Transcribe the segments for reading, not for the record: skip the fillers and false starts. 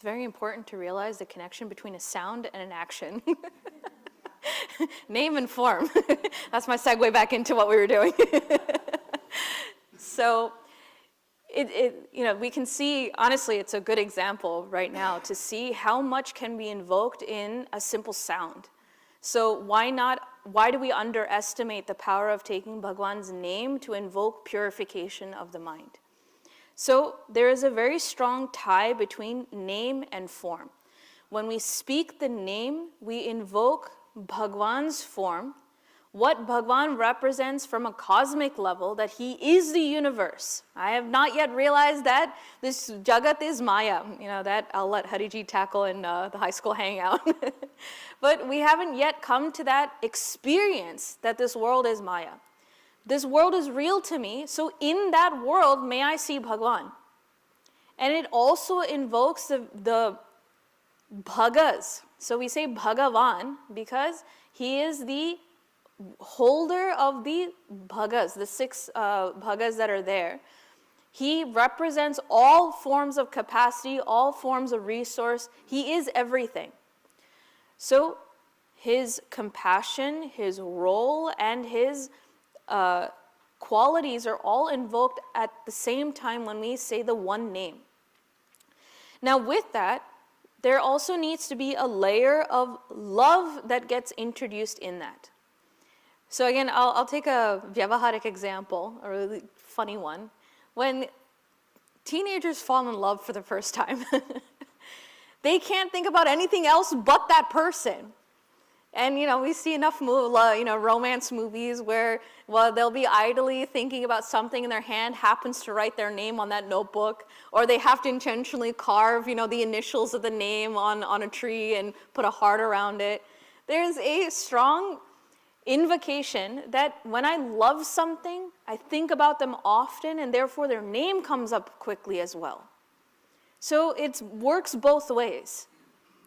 It's very important to realize the connection between a sound and an action. Name and form. That's my segue back into what we were doing. So we can see, honestly, it's a good example right now to see how much can be invoked in a simple sound. So why do we underestimate the power of taking Bhagwan's name to invoke purification of the mind? So there is a very strong tie between name and form. When we speak the name, we invoke Bhagwan's form, what Bhagwan represents from a cosmic level, that he is the universe. I have not yet realized that this Jagat is Maya. That I'll let Hariji tackle in the high school hangout. But we haven't yet come to that experience that this world is Maya. This world is real to me, so in that world, may I see Bhagwan. And it also invokes the Bhagas. So we say Bhagavan because he is the holder of the Bhagas, the 6 Bhagas that are there. He represents all forms of capacity, all forms of resource. He is everything. So his compassion, his role, and his qualities are all invoked at the same time when we say the one name. Now with that, there also needs to be a layer of love that gets introduced in that. So again, I'll take a Vyavaharik example, a really funny one. When teenagers fall in love for the first time, they can't think about anything else but that person. And we see enough romance movies where they'll be idly thinking about something and their hand happens to write their name on that notebook, or they have to intentionally carve the initials of the name on a tree and put a heart around it. There's a strong invocation that when I love something, I think about them often, and therefore their name comes up quickly as well. So it works both ways.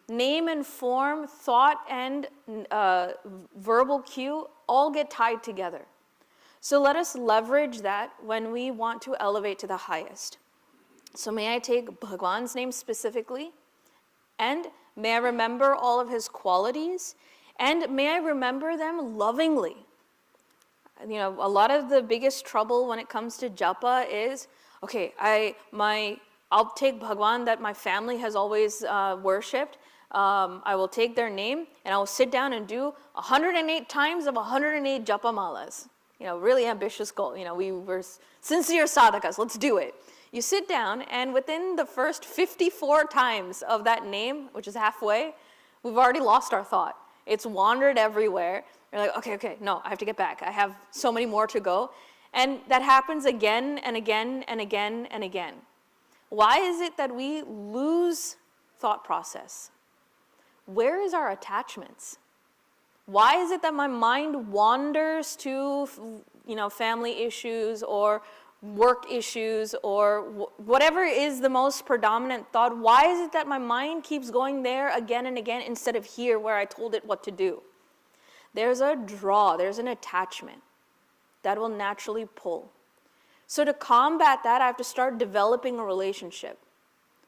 Name and form, thought and verbal cue all get tied together. So let us leverage that when we want to elevate to the highest. So may I take Bhagwan's name specifically, and may I remember all of his qualities, and may I remember them lovingly. A lot of the biggest trouble when it comes to japa is, okay, I'll take Bhagwan that my family has always worshipped. I will take their name and I will sit down and do 108 times of 108 japa malas. Really ambitious goal. We were sincere sadhakas, let's do it. You sit down and within the first 54 times of that name, which is halfway, we've already lost our thought. It's wandered everywhere. You're like, okay, no, I have to get back. I have so many more to go. And that happens again and again and again and again. Why is it that we lose thought process? Where is our attachments? Why is it that my mind wanders to, family issues or work issues or whatever is the most predominant thought? Why is it that my mind keeps going there again and again instead of here where I told it what to do? There's a draw, there's an attachment that will naturally pull. So to combat that, I have to start developing a relationship.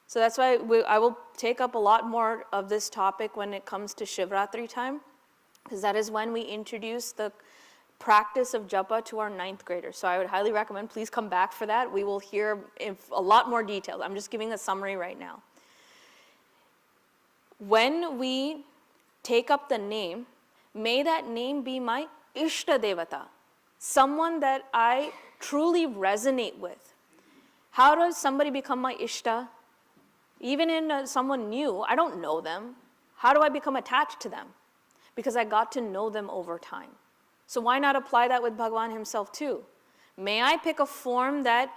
So that's why I will take up a lot more of this topic when it comes to Shivratri time, because that is when we introduce the practice of japa to our 9th graders. So I would highly recommend, please come back for that. We will hear a lot more details. I'm just giving a summary right now. When we take up the name, may that name be my Ishta Devata, someone that I truly resonate with. How does somebody become my Ishta? Even in someone new, I don't know them. How do I become attached to them? Because I got to know them over time. So why not apply that with Bhagwan himself too? May I pick a form that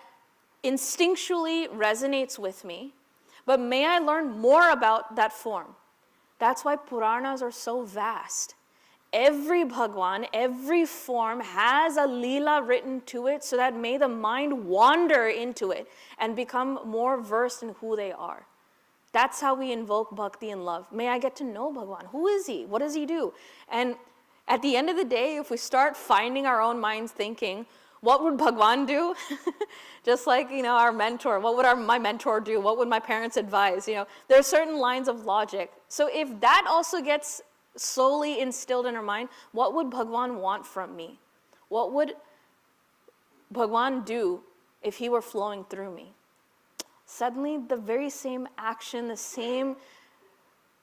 instinctually resonates with me, but may I learn more about that form? That's why Puranas are so vast. Every Bhagwan, every form has a Leela written to it so that may the mind wander into it and become more versed in who they are. That's how we invoke bhakti and love. May I get to know Bhagwan. Who is he? What does he do? And at the end of the day, if we start finding our own minds thinking, What would Bhagwan do? Just like, our mentor. What would my mentor do? What would my parents advise? There are certain lines of logic. So if that also gets slowly instilled in our mind, what would Bhagwan want from me? What would Bhagwan do if he were flowing through me? Suddenly, the very same action, the same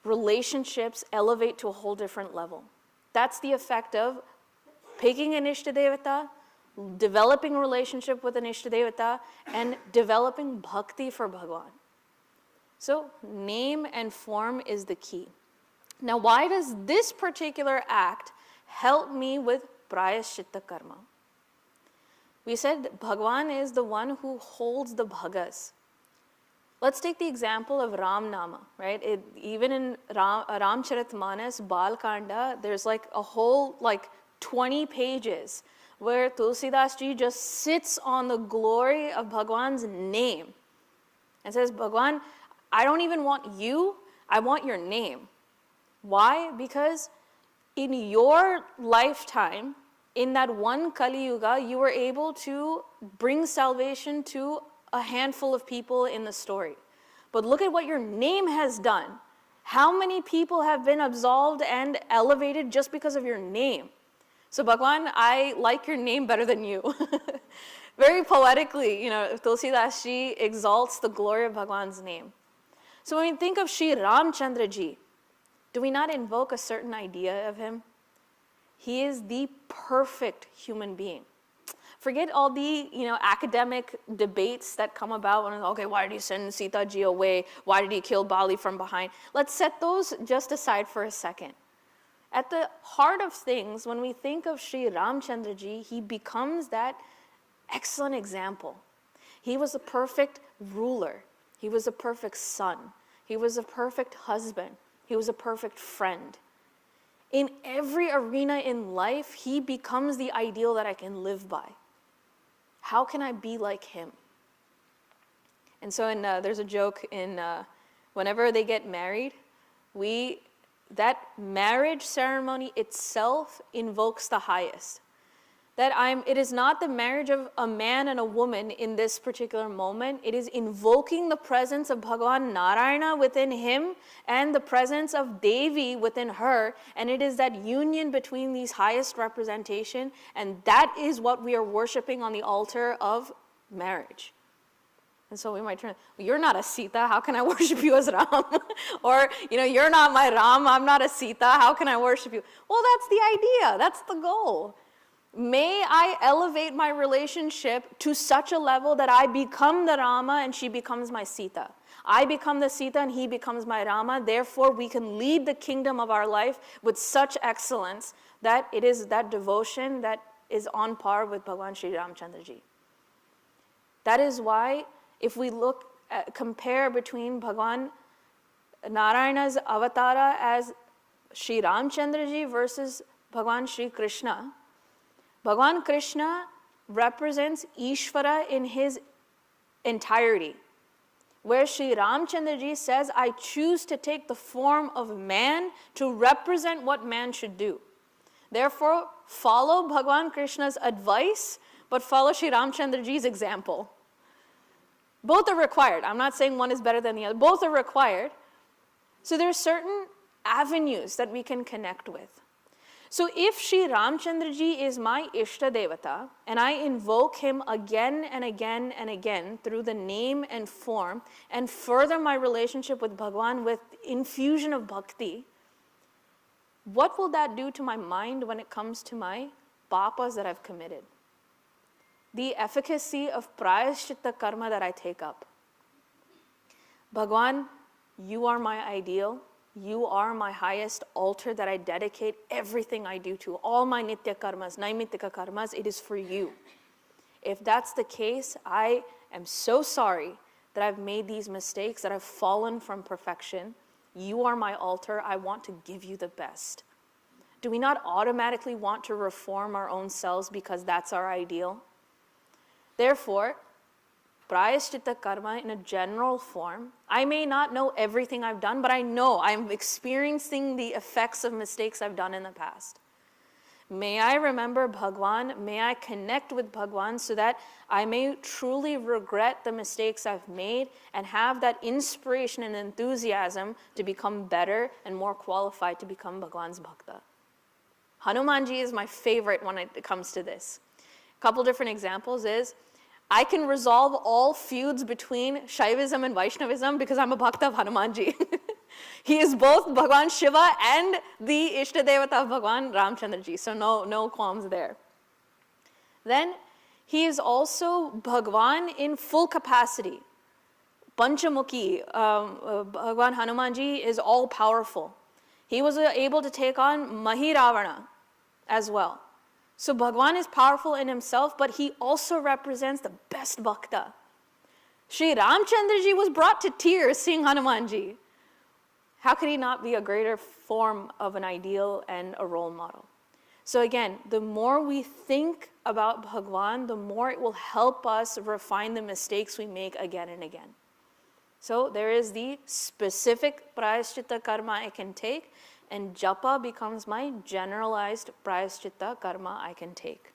relationships elevate to a whole different level. That's the effect of picking an Ishtadevata, developing a relationship with an Ishtadevata, and developing bhakti for Bhagwan. So, name and form is the key. Now, why does this particular act help me with prayaschitta karma? We said Bhagwan is the one who holds the bhagas. Let's take the example of Ram Nama, right? Even in Ramcharitmanas, Balkanda, there's like a whole 20 pages where Tulsidas ji just sits on the glory of Bhagwan's name and says, Bhagwan, I don't even want you, I want your name. Why? Because in your lifetime, in that one Kali Yuga, you were able to bring salvation to a handful of people in the story. But look at what your name has done. How many people have been absolved and elevated just because of your name? So Bhagwan, I like your name better than you. Very poetically, Tulsidas ji exalts the glory of Bhagwan's name. So when we think of Shri Ramchandra ji, do we not invoke a certain idea of him? He is the perfect human being. Forget all the academic debates that come about when, okay, why did he send Sita ji away? Why did he kill Bali from behind? Let's set those just aside for a second. At the heart of things, when we think of Sri Ramchandra ji, he becomes that excellent example. He was a perfect ruler. He was a perfect son. He was a perfect husband. He was a perfect friend. In every arena in life, he becomes the ideal that I can live by. How can I be like him? And so there's a joke in whenever they get married, that marriage ceremony itself invokes the highest. It is not the marriage of a man and a woman in this particular moment. It is invoking the presence of Bhagavan Narayana within him and the presence of Devi within her. And it is that union between these highest representation. And that is what we are worshiping on the altar of marriage. And so we might turn, you're not a Sita, how can I worship you as Ram? Or, you're not my Ram, I'm not a Sita, how can I worship you? Well, that's the idea, that's the goal. May I elevate my relationship to such a level that I become the Rama and she becomes my Sita. I become the Sita and he becomes my Rama. Therefore, we can lead the kingdom of our life with such excellence that it is that devotion that is on par with Bhagavan Sri Ramchandra ji. That is why if we compare between Bhagavan Narayana's avatara as Sri Ramchandra ji versus Bhagavan Sri Krishna, Bhagavan Krishna represents Ishvara in his entirety. Where Sri Ramchandra ji says, I choose to take the form of man to represent what man should do. Therefore, follow Bhagavan Krishna's advice, but follow Sri Ramchandra ji's example. Both are required. I'm not saying one is better than the other. Both are required. So there are certain avenues that we can connect with. So if Sri Ramchandra ji is my Ishta Devata, and I invoke him again and again and again through the name and form, and further my relationship with Bhagwan with infusion of bhakti, what will that do to my mind when it comes to my papas that I've committed? The efficacy of prayaschitta karma that I take up. Bhagwan, you are my ideal. You are my highest altar that I dedicate everything I do to. All my nitya karmas, naimittika karmas, it is for you. If that's the case, I am so sorry that I've made these mistakes, that I've fallen from perfection. You are my altar. I want to give you the best. Do we not automatically want to reform our own selves because that's our ideal? Therefore, prayaschitta karma in a general form, I may not know everything I've done, but I know I'm experiencing the effects of mistakes I've done in the past. May I remember Bhagwan, may I connect with Bhagwan so that I may truly regret the mistakes I've made and have that inspiration and enthusiasm to become better and more qualified to become Bhagwan's Bhakta. Hanumanji is my favorite when it comes to this. A couple different examples is, I can resolve all feuds between Shaivism and Vaishnavism because I'm a Bhakta of Hanumanji. He is both Bhagwan Shiva and the Ishtadevata of Bhagwan Ramchandraji, so no qualms there. Then he is also Bhagwan in full capacity. Panchamukhi, Bhagwan Hanumanji is all powerful. He was able to take on Mahiravana as well. So Bhagwan is powerful in himself, but he also represents the best bhakta. Shri Ramchandraji was brought to tears seeing Hanumanji. How could he not be a greater form of an ideal and a role model? So again, the more we think about Bhagwan, the more it will help us refine the mistakes we make again and again. So there is the specific prayaschitta karma I can take, and japa becomes my generalized prayaschitta karma I can take.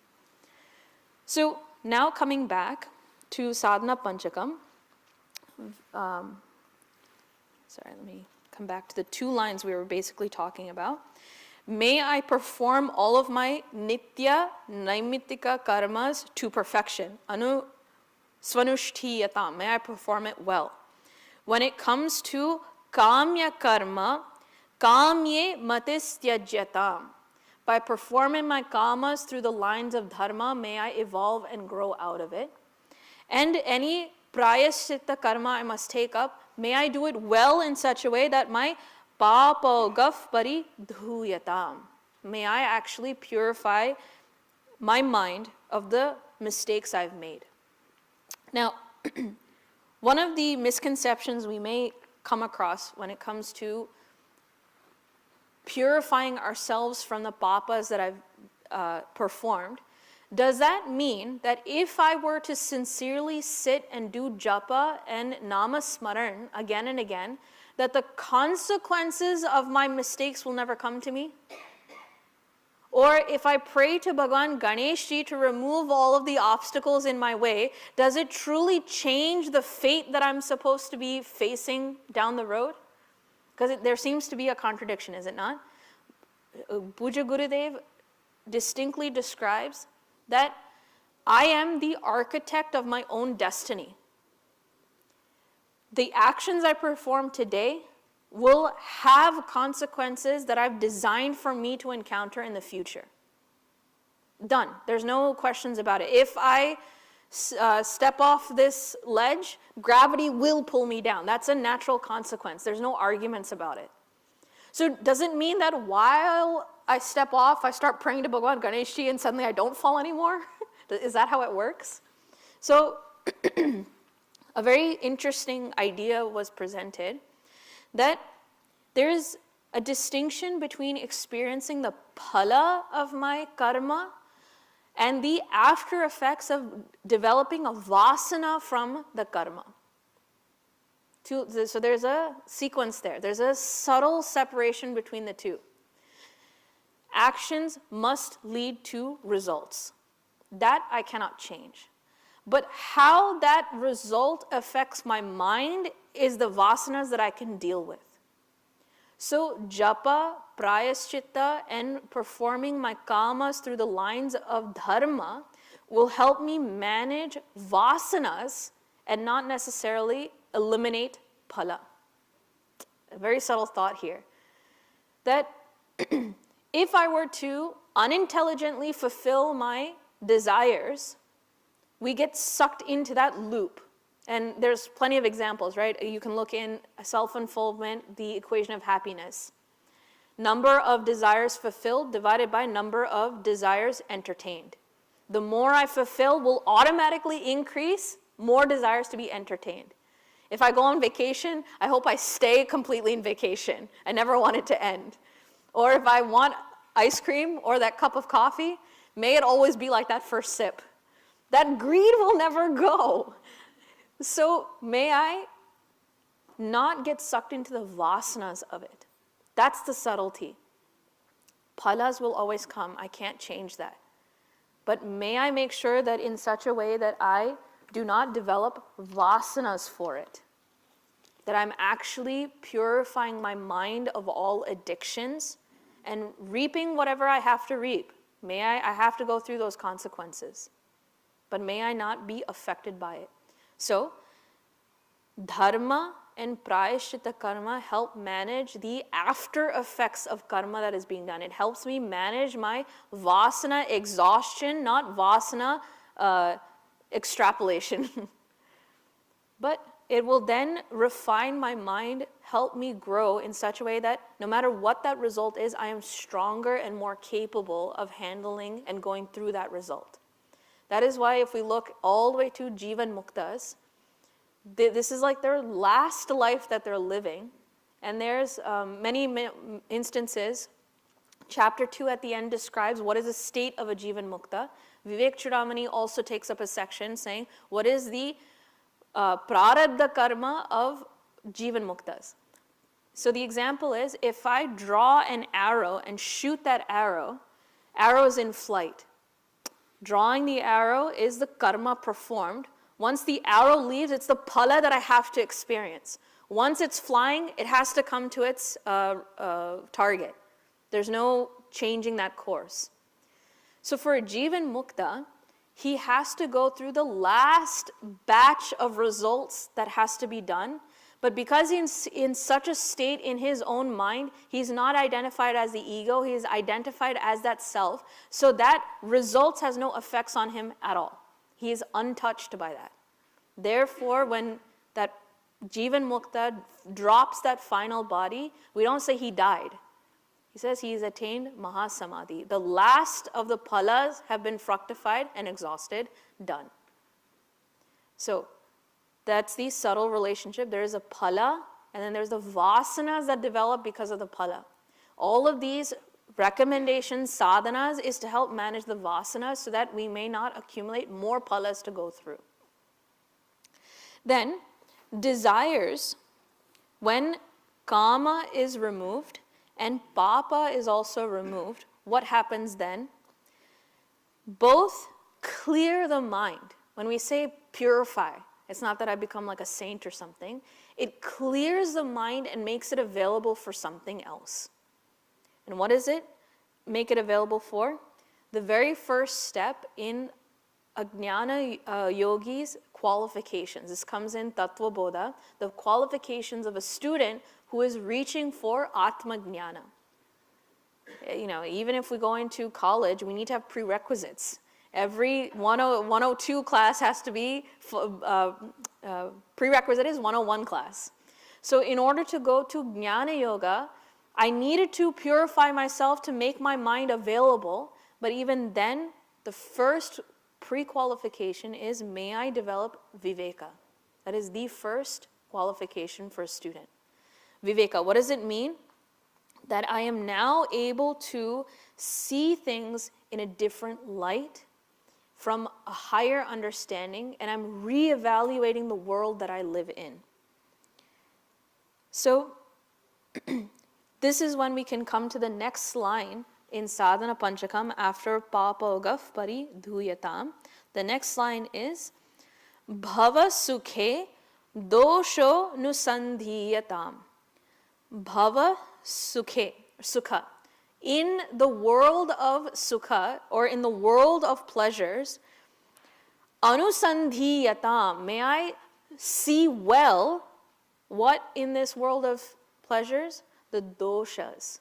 So now coming back to Sadhana Panchakam. Sorry, let me come back to the 2 lines we were basically talking about. May I perform all of my nitya naimittika karmas to perfection. Anu svanushthiyatam. May I perform it well. When it comes to kamya karma, kamye matistyajyatam. By performing my kamas through the lines of dharma, may I evolve and grow out of it. And any prayaschitta karma I must take up, may I do it well in such a way that my papo gaf pari dhuyatam. May I actually purify my mind of the mistakes I've made. Now, one of the misconceptions we may come across when it comes to purifying ourselves from the papas that I've performed, does that mean that if I were to sincerely sit and do japa and nama smaran again and again, that the consequences of my mistakes will never come to me? Or if I pray to Bhagwan Ganeshji to remove all of the obstacles in my way, does it truly change the fate that I'm supposed to be facing down the road? Because there seems to be a contradiction, is it not? Puja Gurudev distinctly describes that I am the architect of my own destiny. The actions I perform today will have consequences that I've designed for me to encounter in the future. Done. There's no questions about it. If I step off this ledge, gravity will pull me down. That's a natural consequence. There's no arguments about it. So does it mean that while I step off, I start praying to Bhagwan Ganeshji and suddenly I don't fall anymore? Is that how it works? So a very interesting idea was presented that there is a distinction between experiencing the phala of my karma and the after effects of developing a vasana from the karma. So there's a sequence there. There's a subtle separation between the two. Actions must lead to results. That I cannot change. But how that result affects my mind is the vasanas that I can deal with. So japa, prayaschitta, and performing my kamas through the lines of dharma will help me manage vasanas and not necessarily eliminate phala. A very subtle thought here. That if I were to unintelligently fulfill my desires, we get sucked into that loop. And there's plenty of examples, right? You can look in self-unfoldment, the equation of happiness. Number of desires fulfilled divided by number of desires entertained. The more I fulfill will automatically increase more desires to be entertained. If I go on vacation, I hope I stay completely in vacation. I never want it to end. Or if I want ice cream or that cup of coffee, may it always be like that first sip. That greed will never go. So may I not get sucked into the vasanas of it. That's the subtlety. Phalas will always come. I can't change that. But may I make sure that in such a way that I do not develop vasanas for it. That I'm actually purifying my mind of all addictions and reaping whatever I have to reap. I have to go through those consequences. But may I not be affected by it. So, dharma and prayaschitta karma help manage the after effects of karma that is being done. It helps me manage my vasana exhaustion, not vasana extrapolation. But it will then refine my mind, help me grow in such a way that no matter what that result is, I am stronger and more capable of handling and going through that result. That is why if we look all the way to Jivan Muktas, this is like their last life that they're living. And there's many instances. Chapter 2 at the end describes what is the state of a Jivan Mukta. Vivek Chudamani also takes up a section saying what is the prarabdha karma of Jivan Muktas. So the example is, if I draw an arrow and shoot that arrow is in flight. Drawing the arrow is the karma performed. Once the arrow leaves, it's the phala that I have to experience. Once it's flying, it has to come to its target. There's no changing that course. So for a Jivan Mukta, he has to go through the last batch of results that has to be done. But because he's in such a state in his own mind, he's not identified as the ego, he is identified as that self. So that results has no effects on him at all. He is untouched by that. Therefore, when that Jivan Mukta drops that final body, we don't say he died. He says he has attained Mahasamadhi. The last of the phalas have been fructified and exhausted, done. So, that's the subtle relationship. There is a phala, and then there's the vasanas that develop because of the phala. All of these recommendations, sadhanas, is to help manage the vasanas so that we may not accumulate more phalas to go through. Then, desires, when kama is removed and papa is also removed, what happens then? Both clear the mind. When we say purify, it's not that I become like a saint or something. It clears the mind and makes it available for something else. And what is it? Make it available for? The very first step in a jnana yogi's qualifications. This comes in Tattva Bodha, the qualifications of a student who is reaching for Atma Jnana. Even if we go into college, we need to have prerequisites. Every 102 class has to be, prerequisite is 101 class. So in order to go to Jnana Yoga, I needed to purify myself to make my mind available. But even then, the first pre-qualification is, may I develop Viveka. That is the first qualification for a student. Viveka, what does it mean? That I am now able to see things in a different light, from a higher understanding, and I'm reevaluating the world that I live in. So, this is when we can come to the next line in Sadhana Panchakam after Papogaf Pari Dhuyatam. The next line is Bhava Sukhe Dosho Nusandhiyatam. Bhava Sukhe, Sukha. In the world of sukha, or in the world of pleasures, anusandhiyatam, may I see well what in this world of pleasures? The doshas.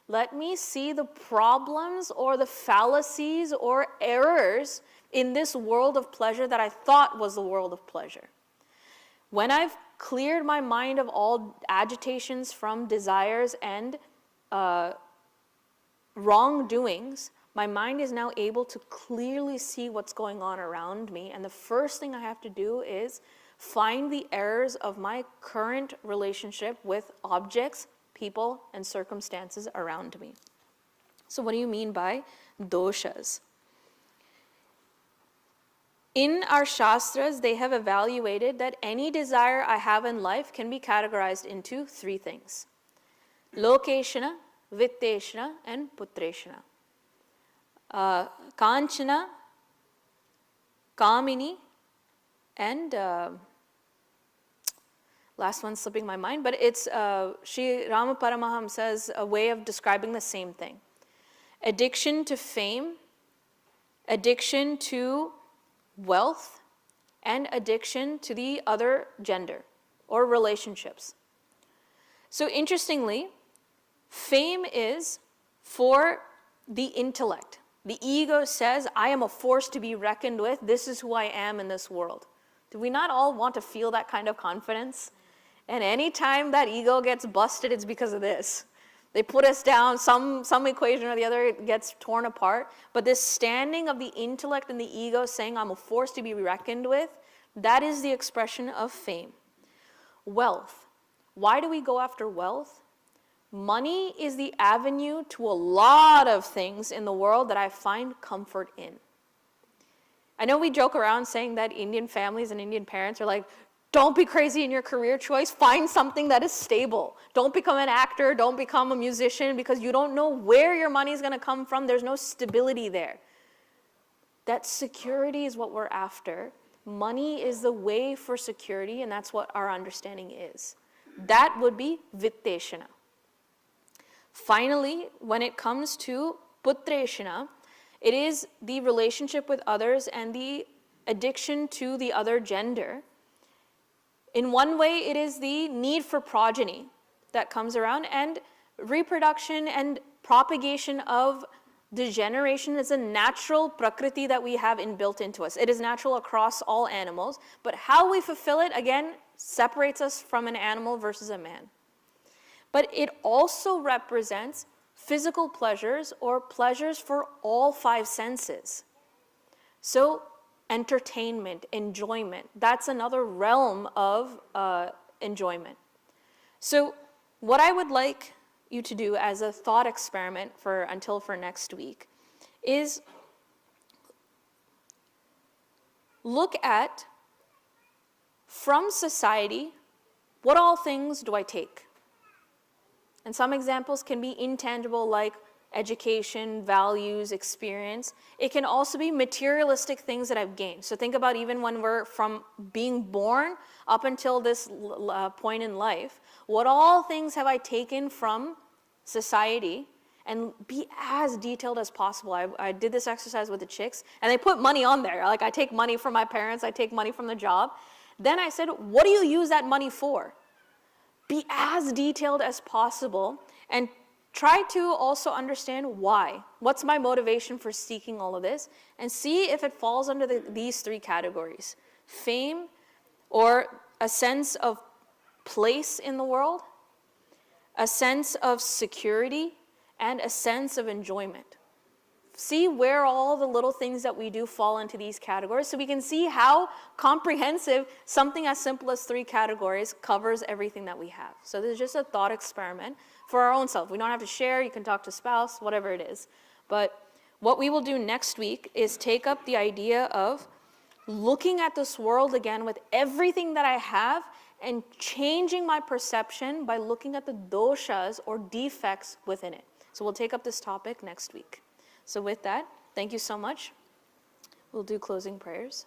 Let me see the problems or the fallacies or errors in this world of pleasure that I thought was the world of pleasure. When I've cleared my mind of all agitations from desires and wrongdoings, my mind is now able to clearly see what's going on around me. And the first thing I have to do is find the errors of my current relationship with objects, people, and circumstances around me. So what do you mean by doshas? In our Shastras, they have evaluated that any desire I have in life can be categorized into three things. Lokeshana, Vitteshna, and Putreshna. Kanchana, Kamini, and last one's slipping my mind, but it's Sri Rama Paramahamsa's a way of describing the same thing. Addiction to fame, addiction to wealth, and addiction to the other gender or relationships. So interestingly, fame is for the intellect. The ego says, I am a force to be reckoned with. This is who I am in this world. Do we not all want to feel that kind of confidence? And anytime that ego gets busted, it's because of this. They put us down, some equation or the other gets torn apart. But this standing of the intellect and the ego saying, I'm a force to be reckoned with, that is the expression of fame. Wealth. Why do we go after wealth? Money is the avenue to a lot of things in the world that I find comfort in. I know we joke around saying that Indian families and Indian parents are like, don't be crazy in your career choice, find something that is stable. Don't become an actor, don't become a musician, because you don't know where your money is going to come from. There's no stability there. That security is what we're after. Money is the way for security, and that's what our understanding is. That would be Vitteshana. Finally, when it comes to Putreshana, it is the relationship with others and the addiction to the other gender. In one way, it is the need for progeny that comes around, and reproduction and propagation of degeneration is a natural prakriti that we have inbuilt into us. It is natural across all animals, but how we fulfill it, again, separates us from an animal versus a man. But it also represents physical pleasures or pleasures for all five senses. So entertainment, enjoyment, that's another realm of enjoyment. So what I would like you to do as a thought experiment for next week is look at, from society, what all things do I take? And some examples can be intangible, like education, values, experience. It can also be materialistic things that I've gained. So think about even when we're from being born up until this point in life, what all things have I taken from society, and be as detailed as possible. I did this exercise with the chicks, and they put money on there. Like, I take money from my parents, I take money from the job. Then I said, what do you use that money for? Be as detailed as possible, and try to also understand why. What's my motivation for seeking all of this? And see if it falls under these three categories. Fame, or a sense of place in the world, a sense of security, and a sense of enjoyment. See where all the little things that we do fall into these categories, so we can see how comprehensive something as simple as 3 categories covers everything that we have. So this is just a thought experiment for our own self. We don't have to share, you can talk to spouse, whatever it is. But what we will do next week is take up the idea of looking at this world again with everything that I have and changing my perception by looking at the doshas or defects within it. So we'll take up this topic next week. So with that, thank you so much. We'll do closing prayers.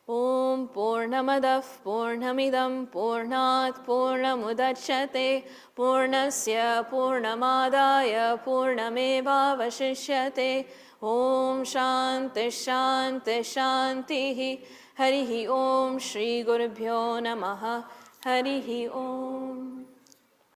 Om Purnamadav Purnamidam Purnat Purnamudachyate Purnasya Purnamadaya Purnameva Vashishyate Om Shanti Shanti Shantihi Harihi Om Shri Gurubhyo Namaha Harihi Om.